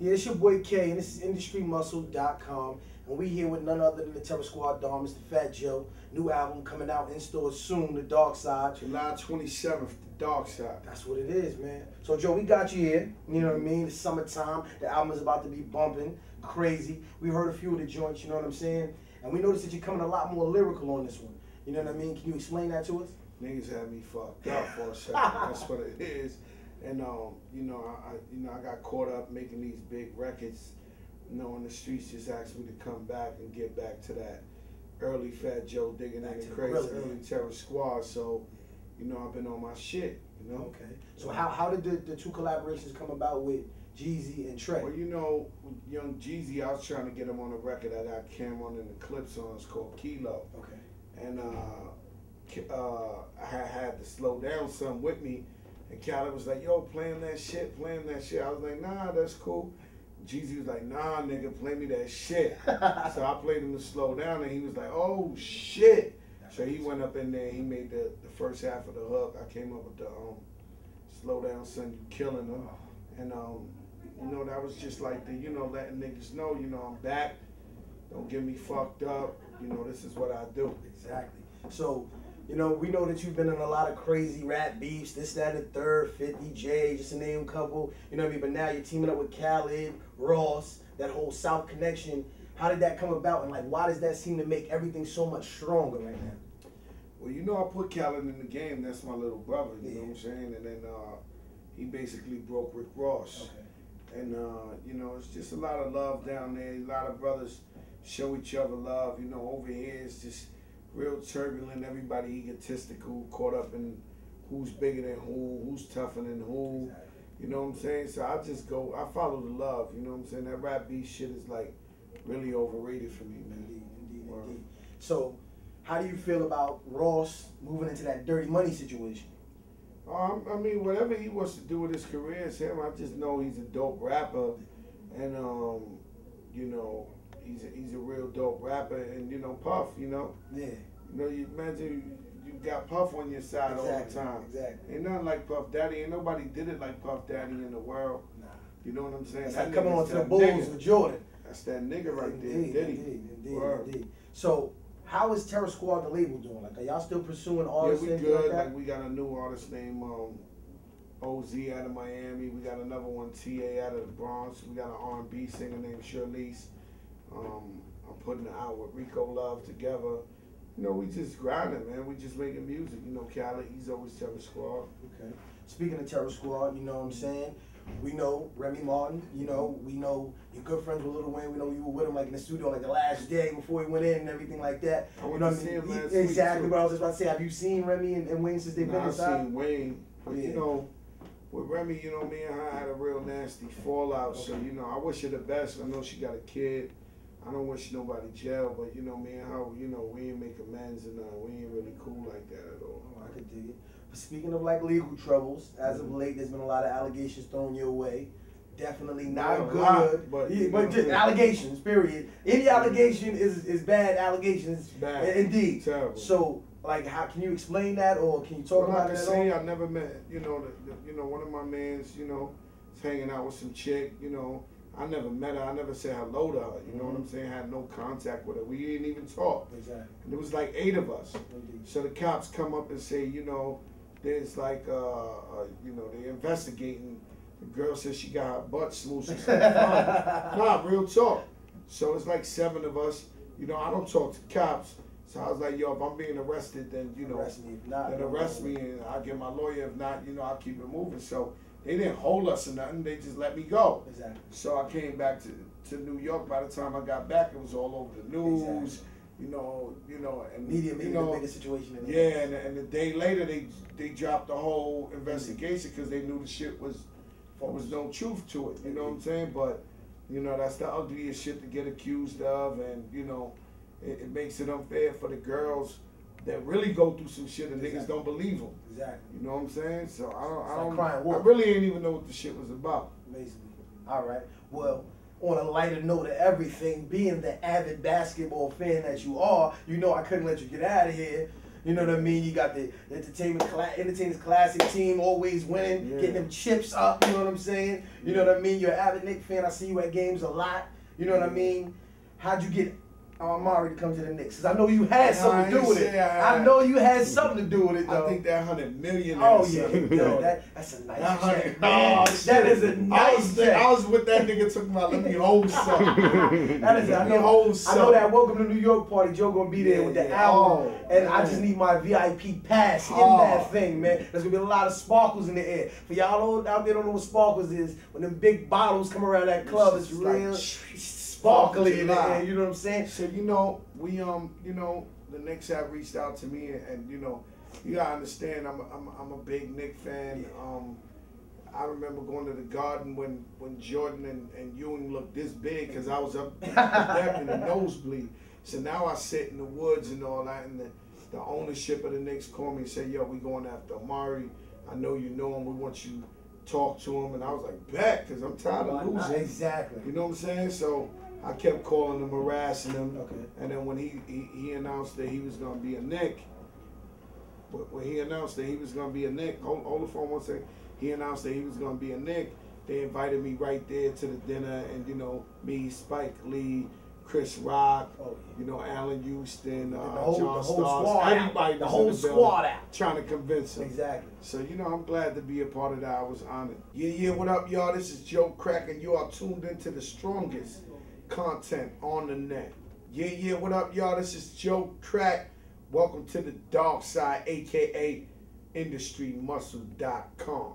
Yeah, it's your boy K, and this is industrymuscle.com, and we here with none other than the Terror Squad Dom, Mr. Fat Joe. New album coming out in stores soon, The Darkside. July 27th, The Darkside. That's what it is, man. So, Joe, we got you here. You know what I mean? It's summertime. The album is about to be bumping, crazy. We heard a few of the joints, you know what I'm saying? And we noticed that you're coming a lot more lyrical on this one. You know what I mean? Can you explain that to us? Niggas had me fucked up for a second. That's what it is. And I got caught up making these big records. And the streets just asked me to come back and get back to that early Fat Joe digging in the crazy early Terror Squad. So, I've been on my shit. Okay. So how did the two collaborations come about with Jeezy and Trey? Well, young Jeezy, I was trying to get him on a record I got Cam on in the Clips on. It's called Kilo. Okay. And I had to slow down some with me. And Khaled was like, yo, playing that shit. I was like, nah, that's cool. Jeezy was like, nah, nigga, play me that shit. So I played him to slow down, and he was like, oh, shit. So he went up in there, he made the first half of the hook. I came up with the slow down, son, you killing them. And, that was just like the, letting niggas know, I'm back. Don't get me fucked up. This is what I do. Exactly. So, we know that you've been in a lot of crazy rap beefs, this, that, and the third, 50, J, just to name a couple, you know what I mean? But now you're teaming up with Khaled, Ross, that whole South connection. How did that come about, and why does that seem to make everything so much stronger right now? Well, I put Khaled in the game. That's my little brother, you know what I'm saying? And then he basically broke Rick Ross. Okay. And, it's just a lot of love down there. A lot of brothers show each other love. Over here it's just real turbulent, everybody egotistical, caught up in who's bigger than who's tougher than who. Exactly. You know what I'm saying? So I follow the love, you know what I'm saying? That rap beat shit is really overrated for me, man. Indeed. So how do you feel about Ross moving into that Dirty Money situation? I mean, whatever he wants to do with his career is him. I just know he's a dope rapper, and he's a real dope rapper, and Puff, Yeah. You imagine you got Puff on your side all the time. Exactly. Ain't nothing like Puff Daddy. Ain't nobody did it like Puff Daddy in the world. Nah. You know what I'm saying? That's like coming on to the Bulls with Jordan. That's that nigga right there. Indeed. So how is Terror Squad, the label, doing? Are y'all still pursuing artists? Yeah, we good. Like we got a new artist named OZ out of Miami. We got another one, TA, out of the Bronx. We got an R&B singer named Shirlise. I'm putting it out with Rico Love together. We just grinding, man. We just making music. Khaled, he's always Terror Squad. Okay. Speaking of Terror Squad, you know what I'm saying? We know Remy Martin. We know you're good friends with Lil Wayne. We know you were with him in the studio the last day before he went in and everything like that. I went to see him last week. Exactly what I was just about to say. Have you seen Remy and Wayne since they've been inside? I've seen Wayne, but with Remy, me and her had a real nasty fallout. Okay. So I wish her the best. I know she got a kid. I don't wish nobody jail, but me and her, we ain't make amends, and we ain't really cool like that at all. Oh, I could dig it. But speaking of legal troubles, as of late, there's been a lot of allegations thrown your way. Definitely not good, but just allegations. Period. Any allegation is bad. Allegations, it's bad. Indeed. Terrible. So, how can you explain that, or can you talk about that? I never met. One of my mans. Was hanging out with some chick. I never met her. I never said hello to her. You know what I'm saying? Had no contact with her. We didn't even talk. Exactly. And there was 8 of us. Indeed. So the cops come up and say, there's they're investigating. The girl says she got her butt smooshed. Nah, real talk. So it's 7 of us. I don't talk to cops. So I was like, yo, if I'm being arrested, then, arrest me. If not, arrest me, and I'll get my lawyer. If not, I'll keep it moving. So they didn't hold us or nothing. They just let me go. Exactly. So I came back to New York. By the time I got back, it was all over the news. Exactly. And media made a bigger situation. And the day later, they dropped the whole investigation because they knew the shit was no truth to it. You know what I'm saying? But that's the ugliest shit to get accused of, and it makes it unfair for the girls that really go through some shit and niggas don't believe them. Exactly. You know what I'm saying? So I really ain't even know what the shit was about. Basically. All right. Well, on a lighter note of everything, being the avid basketball fan that you are, I couldn't let you get out of here. You know what I mean? You got the Entertainers Classic team always winning, getting them chips up. You know what I'm saying? You know what I mean? You're an avid Knicks fan. I see you at games a lot. You know what I mean? How'd you get Amari to come to the Knicks? Because I know you had something to do with it. I know you had something to do with it, though. I think that $100 million. Oh yeah, that's a nice check. That is a nice check. I was with that nigga talking about let me hold something. I know that Welcome to New York party. Joe gonna be there with the album, and I just need my VIP pass in that thing, man. There's gonna be a lot of sparkles in the air. For y'all out there don't know what sparkles is, when them big bottles come around that club, it's real. Sparkly in the air, you know what I'm saying? So we the Knicks have reached out to me, and you gotta understand I'm a big Knicks fan. I remember going to the Garden when Jordan and Ewing looked this big because I was up there in the nosebleed. So now I sit in the woods and all that, and the ownership of the Knicks called me and said, "Yo, we going after Amari. I know you know him. We want you to talk to him." And I was like, "Bet," because I'm tired of losing. Exactly. You know what I'm saying? So I kept calling him, harassing him. Okay. And then when he announced that he was going to be a Knick, when he announced that he was going to be a Knick, hold the phone one second. He announced that he was going to be a Knick. They invited me right there to the dinner, and me, Spike Lee, Chris Rock, Allen Houston, John Starks, everybody, the whole squad out, trying to convince him. Exactly. So I'm glad to be a part of that. I was honored. Yeah. What up, y'all? This is Joe Crack, and you are tuned into the strongest content on the net. Yeah. What up, y'all? This is Joe Crack. Welcome to the Darkside, aka IndustryMuscle.com.